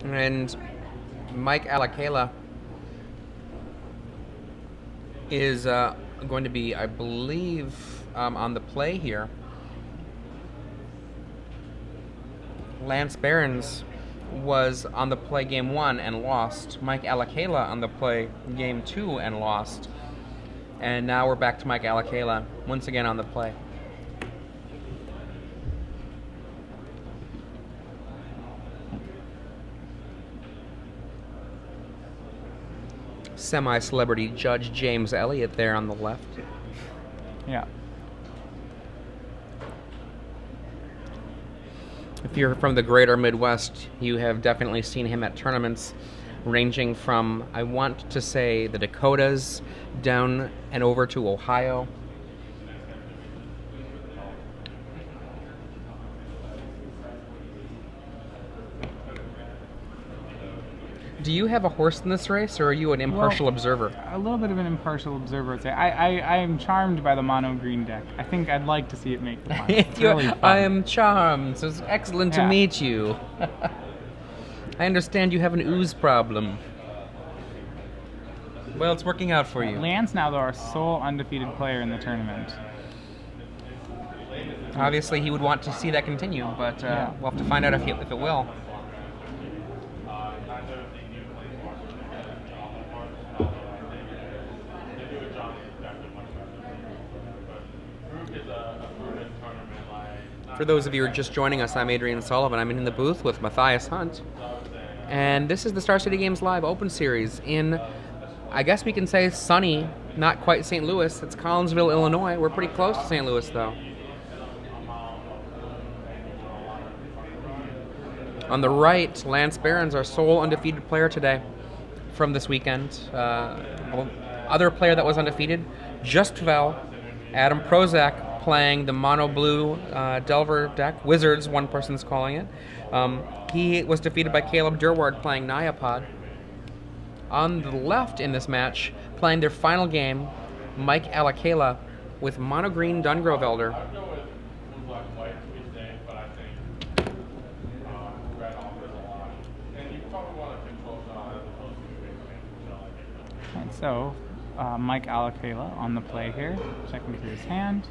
And Mike Alakayleh is going to be, I believe, on the play here. Lance Behrens was on the play game 1 and lost. Mike Alakayleh on the play game 2 and lost. And now we're back to Mike Alakayleh once again on the play. Semi-celebrity Judge James Elliott there on the left. Yeah. If you're from the greater Midwest, you have definitely seen him at tournaments ranging from, I want to say, the Dakotas down and over to Ohio. Do you have a horse in this race, or are you an impartial observer? A little bit of an impartial observer, I'd say. I am charmed by the mono green deck. I think I'd like to see it make the final. It's really fun. I am charmed. So it's excellent to meet you. I understand you have an ooze problem. Well, it's working out for you. Lance now, though, our sole undefeated player in the tournament. Obviously, he would want to see that continue, but we'll have to find out if it will. For those of you who are just joining us, I'm Adrian Sullivan. I'm in the booth with Matthias Hunt. And this is the Star City Games Live Open Series in, I guess we can say, sunny, not quite St. Louis. It's Collinsville, Illinois. We're pretty close to St. Louis, though. On the right, Lance Behrens, our sole undefeated player today from this weekend. Other player that was undefeated, just fell. Adam Prozac playing the mono blue Delver deck, Wizards, one person's calling it. He was defeated by Caleb Durward playing Nyapod. On the left in this match, playing their final game, Mike Alakayleh with mono green Dungrove Elder. And so, Mike Alakayleh on the play here, checking through his hand.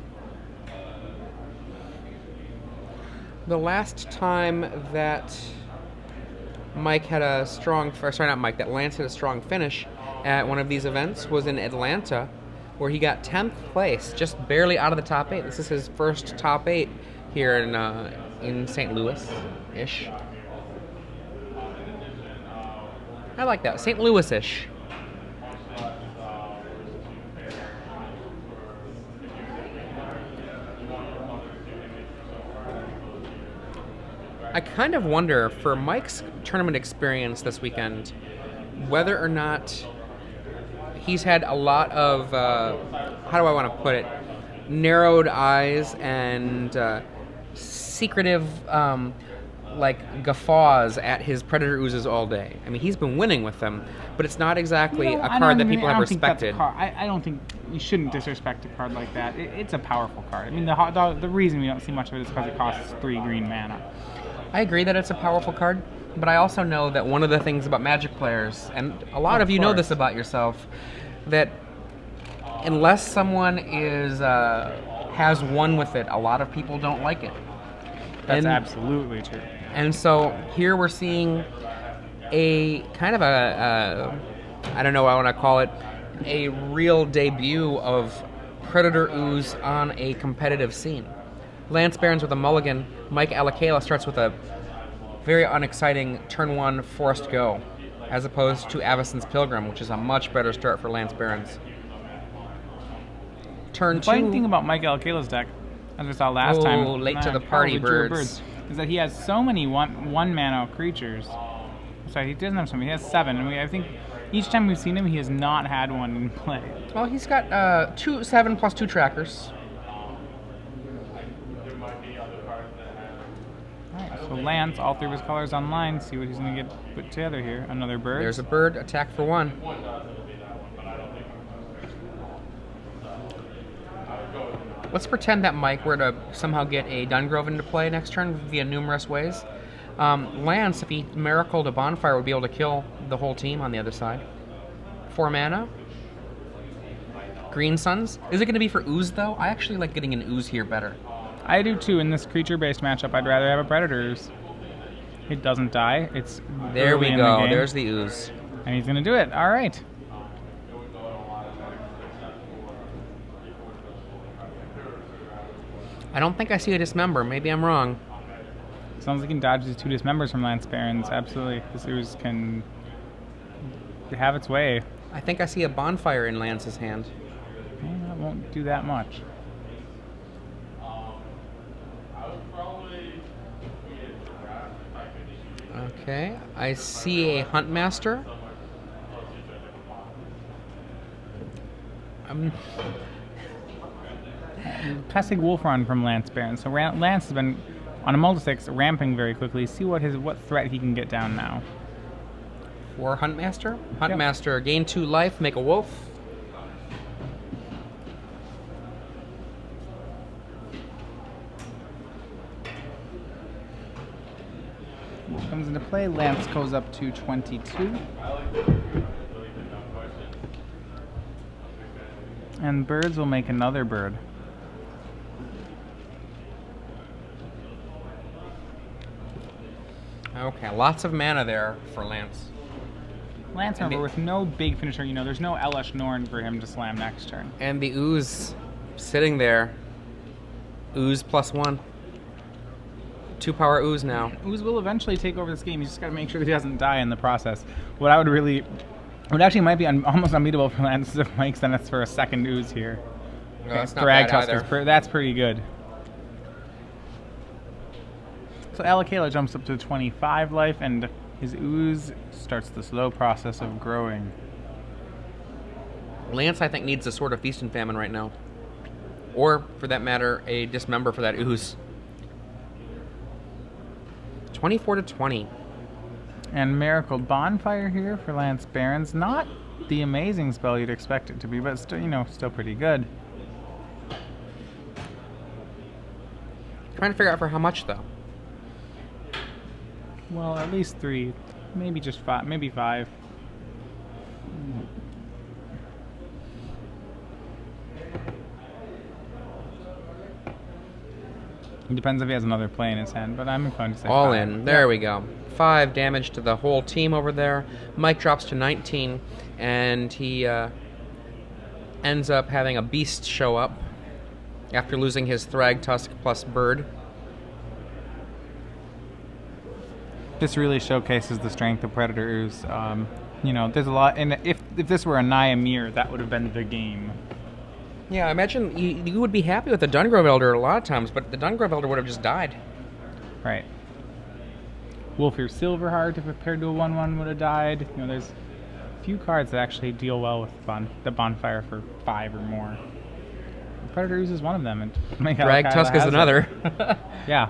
The last time that Mike had a strong, sorry, not Mike, that Lance had a strong finish at one of these events was in Atlanta, where he got 10th place, just barely out of the top 8. This is his first top 8 here in St. Louis-ish. I like that, St. Louis-ish. I kind of wonder, for Mike's tournament experience this weekend, whether or not he's had a lot of, how do I want to put it, narrowed eyes and secretive, guffaws at his Predator Oozes all day. I mean, he's been winning with them, but it's not exactly a card that people have respected. I don't think you shouldn't disrespect a card like that. It's a powerful card. I mean, the reason we don't see much of it is because it costs 3 green mana. I agree that it's a powerful card, but I also know that one of the things about Magic players, and a lot of you know this about yourself, that unless someone has won with it, a lot of people don't like it. That's absolutely true. And so here we're seeing a kind of I don't know what I want to call it, a real debut of Predator Ooze on a competitive scene. Lance Behrens with a mulligan. Mike Alakayleh starts with a very unexciting turn 1 forced go, as opposed to Avacyn's Pilgrim, which is a much better start for Lance Behrens. Turn 2. The funny thing about Mike Alakayleh's deck, as we saw last time, late to the party, birds, is that he has so many one mana creatures. Sorry, he doesn't have so many. He has 7, and I think each time we've seen him, he has not had one in play. Well, he's got 7 plus 2 trackers. So Lance, all 3 of his colors online, see what he's going to get put together here. Another bird. There's a bird, attack for 1. Let's pretend that Mike were to somehow get a Dungrove into play next turn via numerous ways. Lance, if he miracled a bonfire, would be able to kill the whole team on the other side. 4 mana. Green Suns. Is it going to be for Ooze, though? I actually like getting an Ooze here better. I do too. In this creature-based matchup, I'd rather have a Predator Ooze. It doesn't die. It's there we go. The There's the Ooze. And he's going to do it. All right. I don't think I see a Dismember. Maybe I'm wrong. As long as he can dodge these 2 Dismembers from Lance Behrens, absolutely. This Ooze can have its way. I think I see a Bonfire in Lance's hand. That won't do that much. Okay, I see a Huntmaster. Classic Wolf Run from Lance Behrens. So Lance has been on a multi-6 ramping very quickly. See what threat he can get down now. For Huntmaster. Huntmaster, gain 2 life, make a wolf. Comes into play. Lance goes up to 22. And birds will make another bird. Okay, lots of mana there for Lance. Lance, remember, with no big finisher, there's no Elesh Norn for him to slam next turn. And the Ooze sitting there. Ooze +1. 2 power Ooze now. Ooze will eventually take over this game. He's just got to make sure that he doesn't die in the process. What actually might be almost unbeatable for Lance if Mike sent us for a second Ooze here. No, that's not bad either. That's pretty good. So Alakayleh jumps up to 25 life, and his Ooze starts the slow process of growing. Lance, I think, needs a sort of Feast and Famine right now. Or, for that matter, a Dismember for that Ooze. 24-20. And Miracle Bonfire here for Lance Behrens. Not the amazing spell you'd expect it to be, but still, still pretty good. Trying to figure out for how much, though. Well, at least 3. Maybe just 5. Maybe 5. It depends if he has another play in his hand, but I'm inclined to say all 5. in. There we go. 5 damage to the whole team over there. Mike drops to 19, and he ends up having a beast show up after losing his Thrag Tusk plus Bird. This really showcases the strength of Predator Ooze. There's a lot, and if this were a Naya Mirror, that would have been the game. Yeah, I imagine you would be happy with the Dungrove Elder a lot of times, but the Dungrove Elder would have just died. Right. Wolfir Silverheart, if paired to a 1/1, would have died. There's a few cards that actually deal well with the Bonfire for 5 or more. Predator Ooze is one of them, and Drag Tusk is another. Yeah.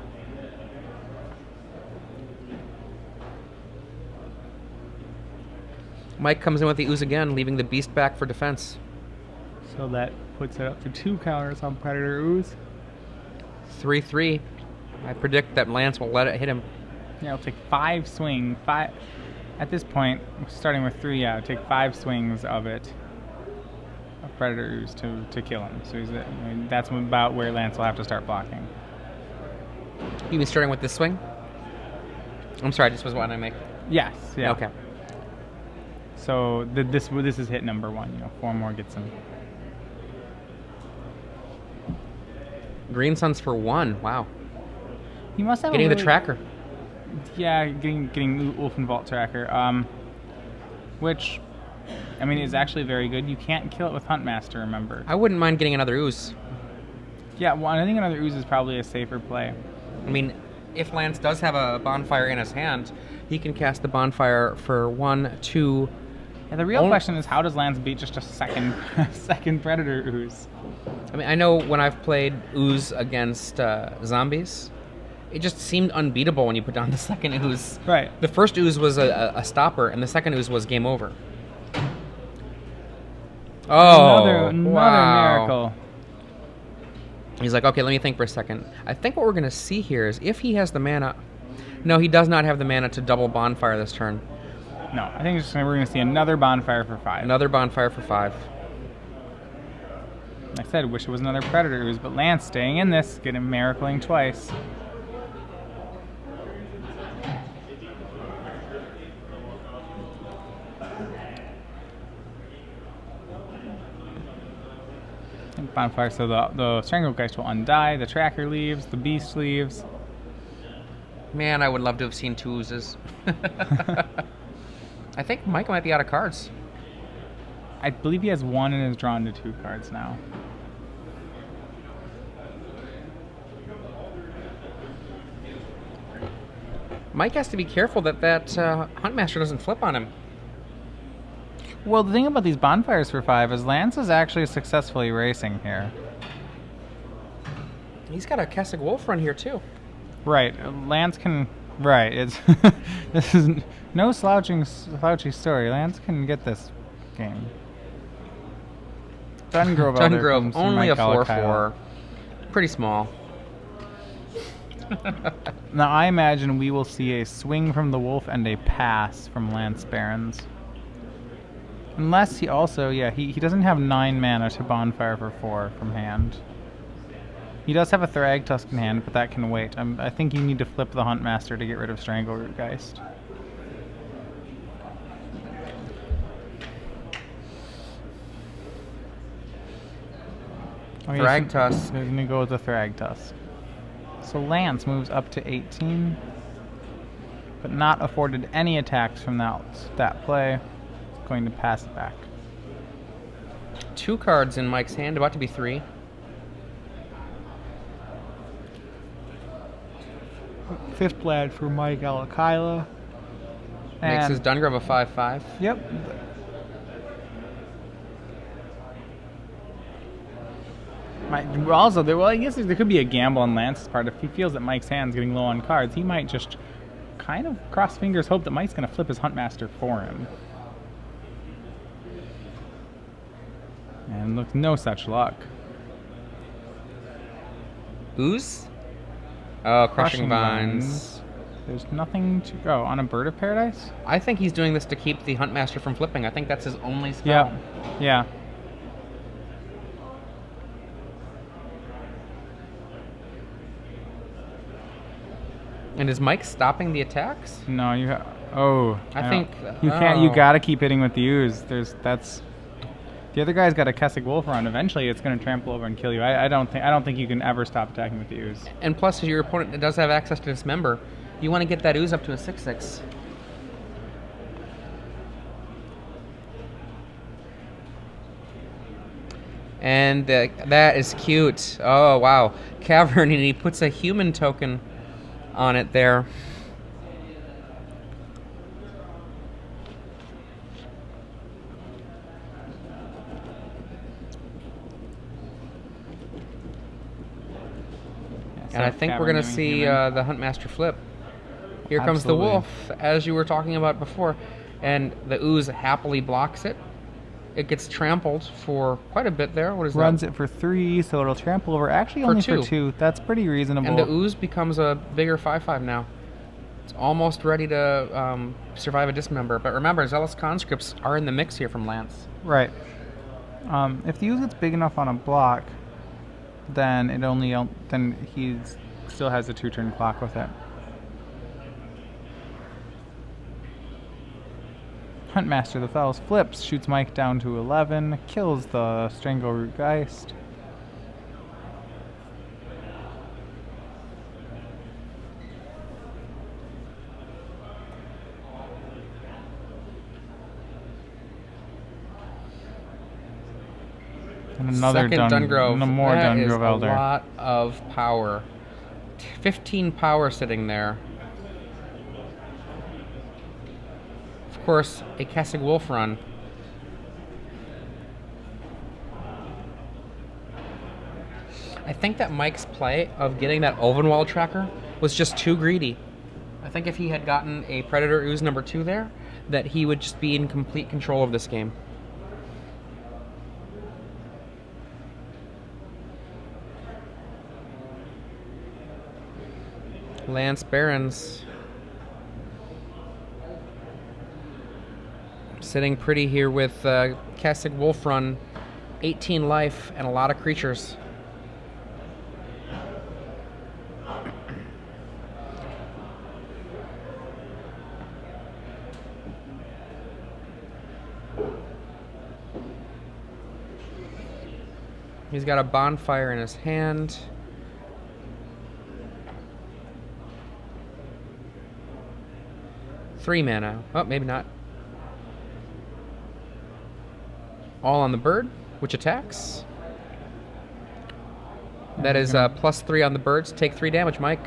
Mike comes in with the Ooze again, leaving the Beast back for defense. So that puts it up to 2 counters on Predator Ooze. 3-3. I predict that Lance will let it hit him. Yeah, it'll take 5 swings. At this point, starting with 3, it'll take 5 swings of it. Of Predator Ooze to kill him. So that's about where Lance will have to start blocking. You mean starting with this swing? I'm sorry, this was what I make. Yes. Yeah. Okay. So this is hit number 1. 4 more gets him. Green Suns for 1. Wow. He must have getting the tracker. Yeah, getting Ulfenvault tracker. Which, is actually very good. You can't kill it with Huntmaster, remember. I wouldn't mind getting another Ooze. Yeah, well, I think another Ooze is probably a safer play. If Lance does have a Bonfire in his hand, he can cast the Bonfire for 1, 2. Yeah, the real question is, how does Lance beat just a second Predator Ooze? I know when I've played Ooze against zombies, it just seemed unbeatable when you put down the second Ooze. Right. The first Ooze was a stopper, and the second Ooze was game over. Oh, another wow. miracle. He's like, okay, let me think for a second. I think what we're going to see here is if he has the mana, No, he does not have the mana to double Bonfire this turn. No, I think we're going to see another Bonfire for 5. Another Bonfire for 5. I said, wish it was another Predator Ooze, but Lance staying in this, getting miracling twice. Bonfire, so the Stranglegeist will undie, the Tracker leaves, the Beast leaves. Man, I would love to have seen 2 Oozes. I think Mike might be out of cards. I believe he has 1 and is drawn to 2 cards now. Mike has to be careful that Huntmaster doesn't flip on him. Well, the thing about these Bonfires for 5 is Lance is actually successfully racing here. He's got a Kessig Wolf run here, too. Right. Lance can... Right. It's this is no slouchy story. Lance can get this game. Dungrove only a 4/4. Pretty small. Now, I imagine we will see a swing from the Wolf and a pass from Lance Behrens. Unless he also, he doesn't have 9 mana to Bonfire for 4 from hand. He does have a Thragtusk in hand, but that can wait. I think you need to flip the Huntmaster to get rid of Stranglerootgeist. Thragtusk. They're going to go with the Thragtusk. So Lance moves up to 18, but not afforded any attacks from that play. It's going to pass it back. 2 cards in Mike's hand, about to be 3. Fifth lad for Mike Alakayleh. Makes his Dungrove a 5/5. Yep. Also, I guess there could be a gamble on Lance's part. If he feels that Mike's hand's getting low on cards, he might just kind of cross fingers, hope that Mike's going to flip his Huntmaster for him. And look, no such luck. Ooze? Oh, Crushing Vines. There's nothing to go on a Bird of Paradise? I think he's doing this to keep the Huntmaster from flipping. I think that's his only spell. Yeah. And is Mike stopping the attacks? No, you. I think you can't. You gotta keep hitting with the ooze. The other guy's got a Kessig Wolf around. Eventually, it's going to trample over and kill you. I don't think you can ever stop attacking with the ooze. And plus, your opponent does have access to Dismember. You want to get that ooze up to a 6/6. And that is cute. Oh wow, Cavern, and he puts a human token on it there. And I think we're going to see the Huntmaster flip. Here comes the Wolf, as you were talking about before. And the ooze happily blocks it. It gets trampled for quite a bit there. What is that? Runs it for 3, so it'll trample over. Actually, only for 2. That's pretty reasonable. And the ooze becomes a bigger 5/5 now. It's almost ready to survive a Dismember. But remember, Zealous Conscripts are in the mix here from Lance. Right. If the ooze gets big enough on a block, then he still has a 2-turn clock with it. Huntmaster the Fells flips, shoots Mike down to 11, kills the Stranglerootgeist. And another Dungrove. More that Dungrove is Elder. A lot of power. 15 power sitting there. Of course, a Kessig Wolf run. I think that Mike's play of getting that Ulvenwald tracker was just too greedy. I think if he had gotten a Predator Ooze number 2 there, that he would just be in complete control of this game. Lance Behrens Sitting pretty here with Cassick Wolf Run, 18 life and a lot of creatures. He's got a bonfire in his hand. Three mana. Oh, maybe not. All on the bird, which attacks. That is +3 on the birds. Take 3 damage, Mike.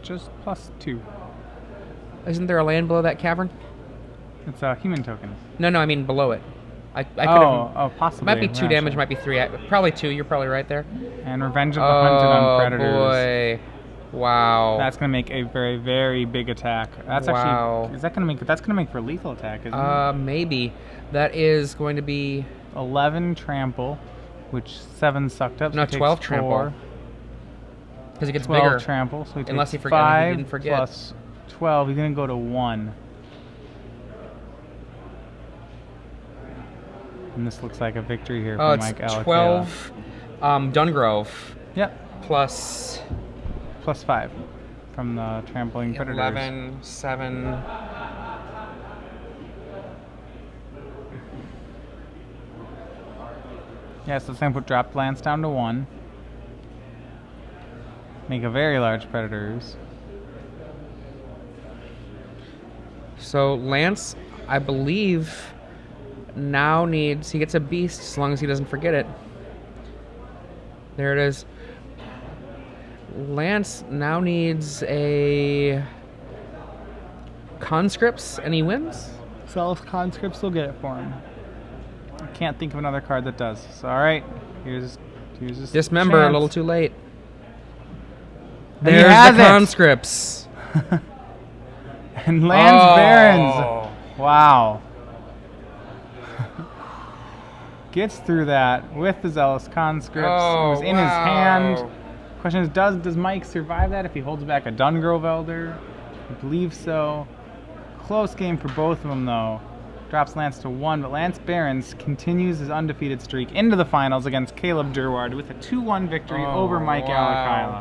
Just +2. Isn't there a land below that cavern? It's a human token. No, I mean below it. I could have. Oh, possibly. Might be 2 Yeah, damage, sure. might be 3. Probably 2. You're probably right there. And Revenge of the Hunted on Predators. Oh boy! Wow. That's gonna make a very, very big attack. That's Wow. actually. Is that gonna make? That's gonna make for lethal attack, isn't it? Maybe. That is going to be 11 trample, which 7 sucked up. So no he takes 12 4. trample. Because it gets 12 bigger. trample, so he takes Unless he forget- 5 he didn't forget. plus 12. He's gonna go to 1. And this looks like a victory here Oh, for it's Mike Alakayleh. 12 Dungrove Yep, plus plus 5 from the trampling predators. 11, 7. Yeah, so it's gonna put drop Lance down to 1. Make a very large predators. So Lance, I believe, now needs, he gets a beast as long as he doesn't forget it. There it is. Lance now needs a conscripts and he wins. Zealous conscripts will get it for him. I can't think of another card that does. So alright, here's his Dismember, a chance. little too late. And he There's has the it. conscripts. And lands Oh. Behrens. Wow. Gets through that with the Zealous Conscripts. Oh, it was in his wow. hand. Question is, does Mike survive that if he holds back a Dungrove Elder? I believe so. Close game for both of them, though. Drops Lance to 1, but Lance Behrens continues his undefeated streak into the finals against Caleb Durward with a 2-1 victory over Mike wow. Alakayleh.